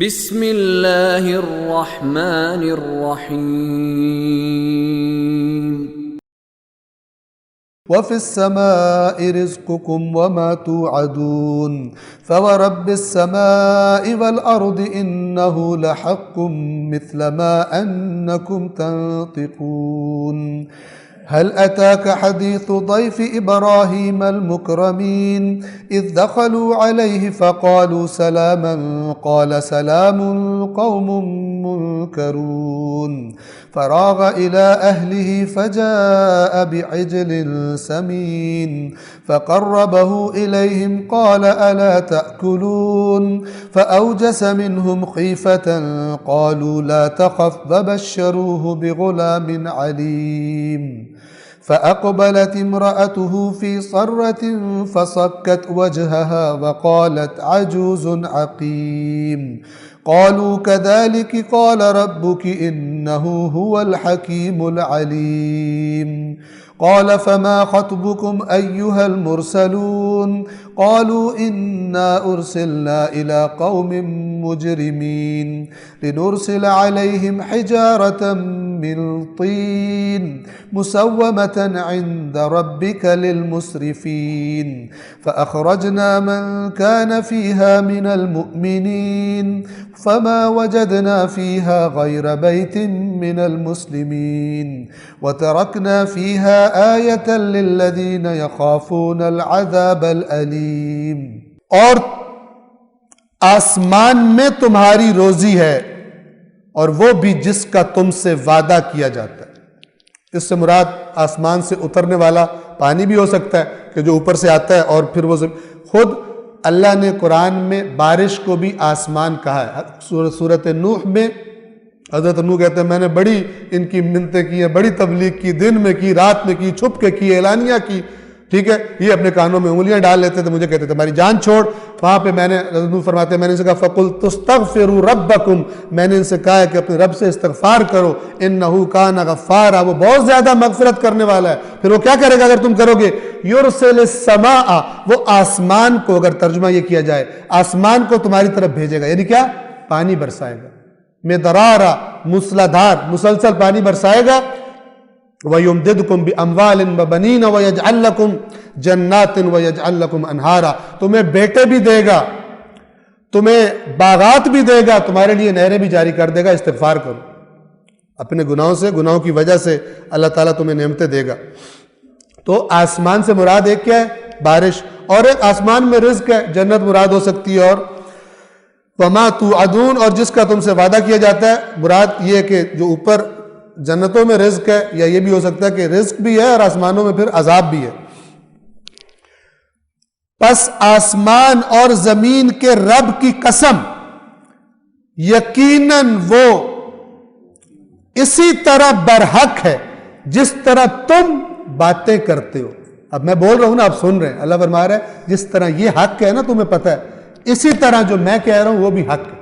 بسم اللہ الرحمن الرحیم وفي السماء رزقكم وما توعدون فورب السماء والأرض إنه لحق مثل ما أنكم تنطقون هل أتاك حديث ضيف إبراهيم المكرمين إذ دخلوا عليه فقالوا سلاما قال سلام قوم منكرون فراغ إلى أهله فجاء بعجل سمين فقربه إليهم قال ألا تأكلون فأوجس منهم خيفة قالوا لا تخف فبشروه بغلام عليم فأقبلت امرأته في صرة فصكت وجهها وقالت عجوز عقيم قالوا كذلك قال ربك إنه هو الحكيم العليم قال فما خطبكم أيها المرسلون قالوا إنا أرسلنا إلى قوم مجرمين لنرسل عليهم حجارة من طين مسومة عند ربك للمسرفين فأخرجنا من كان فيها من المؤمنين فما وجدنا فيها غير بيت من المسلمين وتركنا فيها آية للذين يخافون العذاب الأليم اور آسمان میں تمہاری روزی ہے اور وہ بھی جس کا تم سے وعدہ کیا جاتا ہے۔ اس سے مراد آسمان سے اترنے والا پانی بھی ہو سکتا ہے کہ جو اوپر سے آتا ہے اور پھر وہ خود اللہ نے قرآن میں بارش کو بھی آسمان کہا ہے۔ سورۃ نوح میں حضرت نوح کہتے ہیں میں نے بڑی ان کی منتیں کی ہیں، بڑی تبلیغ کی، دن میں کی، رات میں کی، چھپ کے کی، اعلانیہ کی، ٹھیک ہے، یہ اپنے کانوں میں انگلیاں ڈال لیتے تھے، مجھے کہتے تھے ہماری جان چھوڑ۔ وہاں پہ میں نے حضرت نوح فرماتے ہیں میں نے ان سے کہا فَقُلْتُ اسْتَغْفِرُوا رَبَّكُمْ، میں نے ان سے کہا ہے کہ اپنے رب سے استغفار کرو، إِنَّهُ كَانَ غَفَّارًا، وہ بہت زیادہ مغفرت کرنے والا ہے۔ پھر وہ کیا کرے گا اگر تم کرو گے؟ يُرْسِلِ السَّمَاءَ، وہ آسمان کو، اگر ترجمہ یہ کیا جائے آسمان کو تمہاری طرف بھیجے گا، یعنی کیا؟ پانی برسائے گا، مِدْرَارًا، مسلادھار، مسلسل پانی برسائے گا۔ وَيُمْدِدْكُمْ بِأَمْوَالٍ وَبَنِينَ وَيَجْعَلْ لَكُمْ جَنَّاتٍ وَيَجْعَلْ لَكُمْ أَنْهَارًا، تمہیں بیٹے بھی دے گا، تمہیں باغات بھی دے گا، تمہارے لیے نہریں بھی جاری کر دے گا۔ استغفار کرو اپنے گناہوں سے، گناہوں کی وجہ سے اللہ تعالیٰ تمہیں نعمتیں دے گا۔ تو آسمان سے مراد ایک کیا ہے؟ بارش، اور ایک آسمان میں رزق ہے، جنت مراد ہو سکتی ہے، اور وَمَا تُوعَدُونَ، اور جس کا تم سے وعدہ کیا جاتا ہے، مراد یہ کہ جو اوپر جنتوں میں رزق ہے، یا یہ بھی ہو سکتا ہے کہ رزق بھی ہے اور آسمانوں میں پھر عذاب بھی ہے۔ پس آسمان اور زمین کے رب کی قسم، یقیناً وہ اسی طرح برحق ہے جس طرح تم باتیں کرتے ہو۔ اب میں بول رہا ہوں نا، آپ سن رہے ہیں، اللہ فرما رہا ہے جس طرح یہ حق ہے نا، تمہیں پتہ ہے، اسی طرح جو میں کہہ رہا ہوں وہ بھی حق ہے۔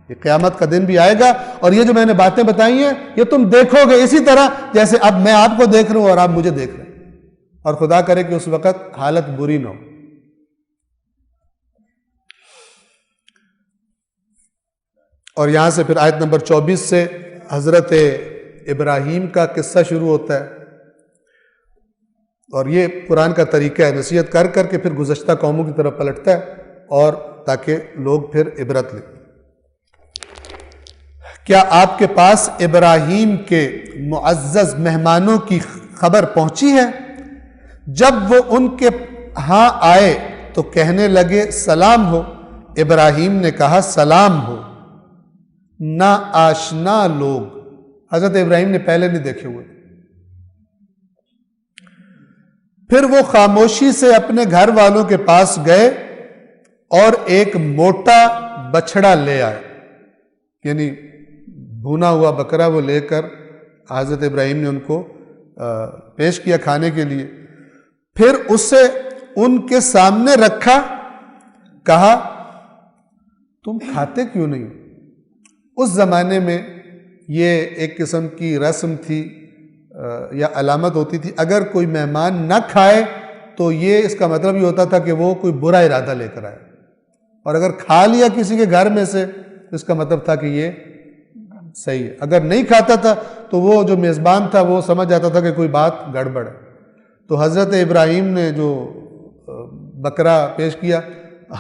یہ قیامت کا دن بھی آئے گا اور یہ جو میں نے باتیں بتائی ہیں یہ تم دیکھو گے اسی طرح جیسے اب میں آپ کو دیکھ رہا ہوں اور آپ مجھے دیکھ رہے ہیں، اور خدا کرے کہ اس وقت حالت بری نہ ہو۔ اور یہاں سے پھر آیت نمبر 24 سے حضرت ابراہیم کا قصہ شروع ہوتا ہے، اور یہ قرآن کا طریقہ ہے، نصیحت کر کر کے پھر گزشتہ قوموں کی طرف پلٹتا ہے، اور تاکہ لوگ پھر عبرت لیں۔ کیا آپ کے پاس ابراہیم کے معزز مہمانوں کی خبر پہنچی ہے؟ جب وہ ان کے ہاں آئے تو کہنے لگے سلام ہو۔ ابراہیم نے کہا سلام ہو، نا آشنا لوگ، حضرت ابراہیم نے پہلے نہیں دیکھے ہوئے۔ پھر وہ خاموشی سے اپنے گھر والوں کے پاس گئے اور ایک موٹا بچڑا لے آئے، یعنی بھونا ہوا بکرا وہ لے کر حضرت ابراہیم نے ان کو پیش کیا کھانے کے لیے۔ پھر اسے ان کے سامنے رکھا، کہا تم کھاتے کیوں نہیں؟ اس زمانے میں یہ ایک قسم کی رسم تھی یا علامت ہوتی تھی، اگر کوئی مہمان نہ کھائے تو یہ اس کا مطلب یہ ہوتا تھا کہ وہ کوئی برا ارادہ لے کر آئے، اور اگر کھا لیا کسی کے گھر میں سے تو اس کا مطلب تھا کہ یہ صحیح ہے. اگر نہیں کھاتا تھا تو وہ جو میزبان تھا وہ سمجھ جاتا تھا کہ کوئی بات گڑبڑ ہے. تو حضرت ابراہیم نے جو بکرا پیش کیا،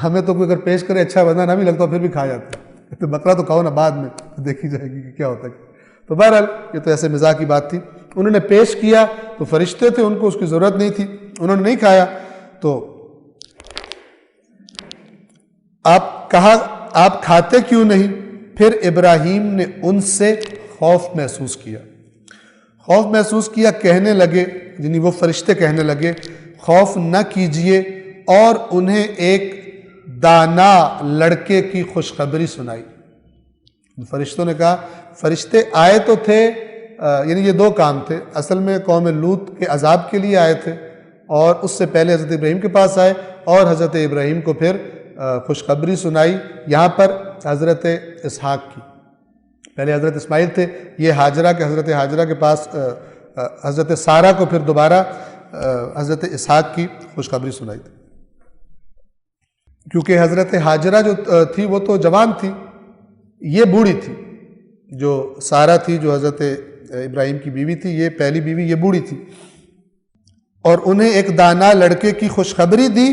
ہمیں تو کوئی اگر پیش کرے اچھا بندہ نہ بھی لگتا پھر بھی کھا جاتا ہے، تو بکرا تو کھاؤ نا، بعد میں دیکھی جائے گی کہ کیا ہوتا ہے. تو بہرحال یہ تو ایسے مزاح کی بات تھی. انہوں نے پیش کیا تو فرشتے تھے، ان کو اس کی ضرورت نہیں تھی، انہوں نے نہیں کھایا. تو آپ کھاتے کیوں نہیں؟ پھر ابراہیم نے ان سے خوف محسوس کیا، کہنے لگے، یعنی وہ فرشتے کہنے لگے خوف نہ کیجئے، اور انہیں ایک دانا لڑکے کی خوشخبری سنائی. فرشتوں نے کہا، فرشتے آئے تو تھے، یعنی یہ دو کام تھے. اصل میں قوم لوط کے عذاب کے لیے آئے تھے، اور اس سے پہلے حضرت ابراہیم کے پاس آئے اور حضرت ابراہیم کو پھر خوشخبری سنائی. یہاں پر حضرت اسحاق کی، پہلے حضرت اسماعیل تھے، یہ ہاجرہ کے، حضرت ہاجرہ کے پاس حضرت سارہ کو پھر دوبارہ حضرت اسحاق کی خوشخبری سنائی تھی. کیونکہ حضرت ہاجرہ جو تھی وہ تو جوان تھی، یہ بوڑھی تھی. جو سارہ تھی جو حضرت ابراہیم کی بیوی تھی، یہ پہلی بیوی، یہ بوڑھی تھی. اور انہیں ایک دانا لڑکے کی خوشخبری دی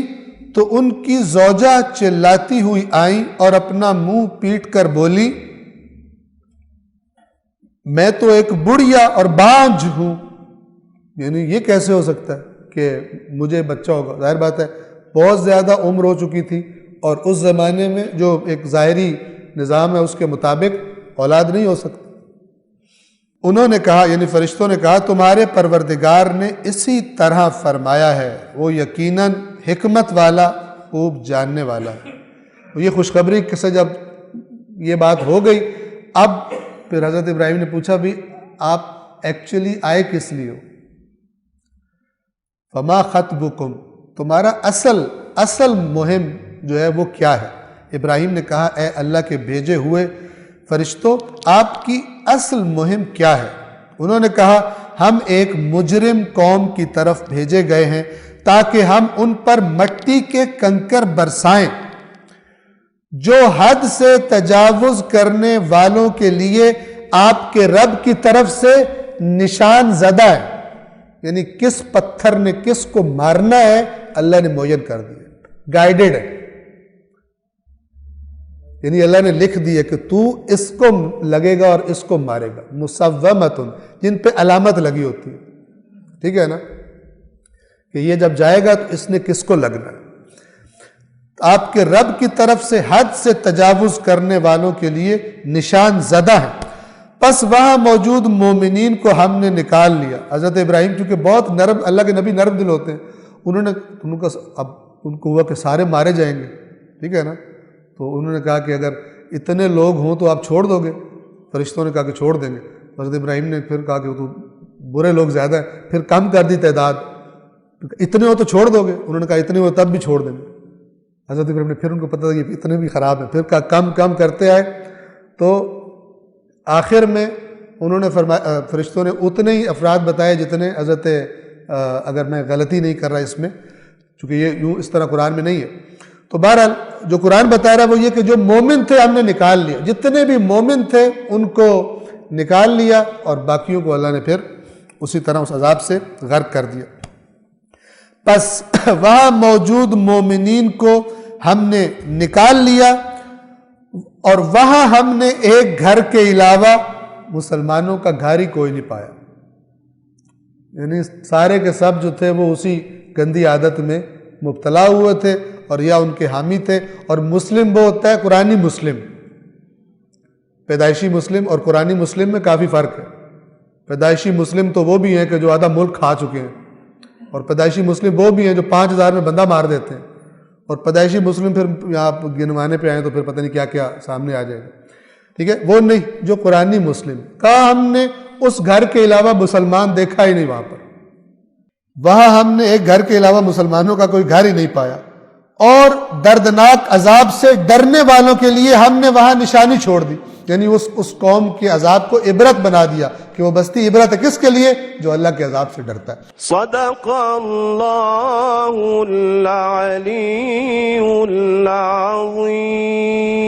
تو ان کی زوجہ چلاتی ہوئی آئیں اور اپنا منہ پیٹ کر بولی، میں تو ایک بڑھیا اور بانجھ ہوں. یعنی یہ کیسے ہو سکتا ہے کہ مجھے بچہ ہوگا؟ ظاہر بات ہے بہت زیادہ عمر ہو چکی تھی، اور اس زمانے میں جو ایک ظاہری نظام ہے اس کے مطابق اولاد نہیں ہو سکتی. انہوں نے کہا، یعنی فرشتوں نے کہا، تمہارے پروردگار نے اسی طرح فرمایا ہے، وہ یقیناً حکمت والا، خوب جاننے والا ہے. یہ خوشخبری سے جب یہ بات ہو گئی، اب پھر حضرت ابراہیم نے پوچھا، بھی آپ ایکچولی آئے کس لیے ہو؟ فما خطبکم، تمہارا اصل مہم جو ہے وہ کیا ہے؟ ابراہیم نے کہا، اے اللہ کے بھیجے ہوئے فرشتوں، آپ کی اصل مہم کیا ہے؟ انہوں نے کہا، ہم ایک مجرم قوم کی طرف بھیجے گئے ہیں تاکہ ہم ان پر مٹی کے کنکر برسائیں جو حد سے تجاوز کرنے والوں کے لیے آپ کے رب کی طرف سے نشان زدہ ہے. یعنی کس پتھر نے کس کو مارنا ہے اللہ نے معین کر دیا، گائیڈڈ ہے. یعنی اللہ نے لکھ دیا کہ تو اس کو لگے گا اور اس کو مارے گا. مسومتن، جن پہ علامت لگی ہوتی ہے، ٹھیک ہے نا، کہ یہ جب جائے گا تو اس نے کس کو لگنا ہے. آپ کے رب کی طرف سے حد سے تجاوز کرنے والوں کے لیے نشان زدہ ہے. پس وہاں موجود مومنین کو ہم نے نکال لیا. حضرت ابراہیم چونکہ بہت نرم، اللہ کے نبی نرم دل ہوتے ہیں، انہوں نے اب ان کو ہوا کہ سارے مارے جائیں گے، ٹھیک ہے نا. تو انہوں نے کہا کہ اگر اتنے لوگ ہوں تو آپ چھوڑ دو گے؟ فرشتوں نے کہا کہ چھوڑ دیں گے. حضرت ابراہیم نے پھر کہا کہ تو برے لوگ زیادہ ہیں، پھر کم کر دی تعداد، اتنے ہو تو چھوڑ دو گے؟ انہوں نے کہا اتنے ہو تب بھی چھوڑ دیں گے. حضرت ابراہیم نے پھر ان کو پتہ تھا کہ اتنے بھی خراب ہیں، پھر کہا کم کرتے آئے. تو آخر میں انہوں نے فرمایا، فرشتوں نے اتنے ہی افراد بتائے جتنے حضرت، اگر میں غلطی نہیں کر رہا اس میں، چونکہ یہ یوں اس طرح قرآن میں نہیں ہے. تو بہرحال جو قرآن بتا رہا ہے وہ یہ کہ جو مومن تھے ہم نے نکال لیا، جتنے بھی مومن تھے ان کو نکال لیا، اور باقیوں کو اللہ نے پھر اسی طرح اس عذاب سے غرق کر دیا. پس وہاں موجود مومنین کو ہم نے نکال لیا، اور وہاں ہم نے ایک گھر کے علاوہ مسلمانوں کا گھر ہی کوئی نہیں پایا. یعنی سارے کے سب جو تھے وہ اسی گندی عادت میں مبتلا ہوئے تھے، اور یا ان کے حامی تھے. اور مسلم وہ ہوتا ہے قرآنی مسلم، پیدائشی مسلم اور قرآنی مسلم میں کافی فرق ہے. پیدائشی مسلم تو وہ بھی ہیں کہ جو آدھا ملک کھا چکے ہیں، اور پیدائشی مسلم وہ بھی ہیں جو 5000 میں بندہ مار دیتے ہیں. اور پیدائشی مسلم پھر یہاں گنوانے پہ آئیں تو پھر پتہ نہیں کیا کیا سامنے آ جائے گا، ٹھیک ہے. وہ نہیں، جو قرآنی مسلم. کہا ہم نے اس گھر کے علاوہ مسلمان دیکھا ہی نہیں وہاں ہم نے ایک گھر کے علاوہ مسلمانوں کا کوئی گھر ہی نہیں پایا. اور دردناک عذاب سے ڈرنے والوں کے لیے ہم نے وہاں نشانی چھوڑ دی. یعنی اس قوم کے عذاب کو عبرت بنا دیا کہ وہ بستی عبرت ہے کس کے لیے؟ جو اللہ کے عذاب سے ڈرتا ہے۔ صدق اللہ العلی العظیم۔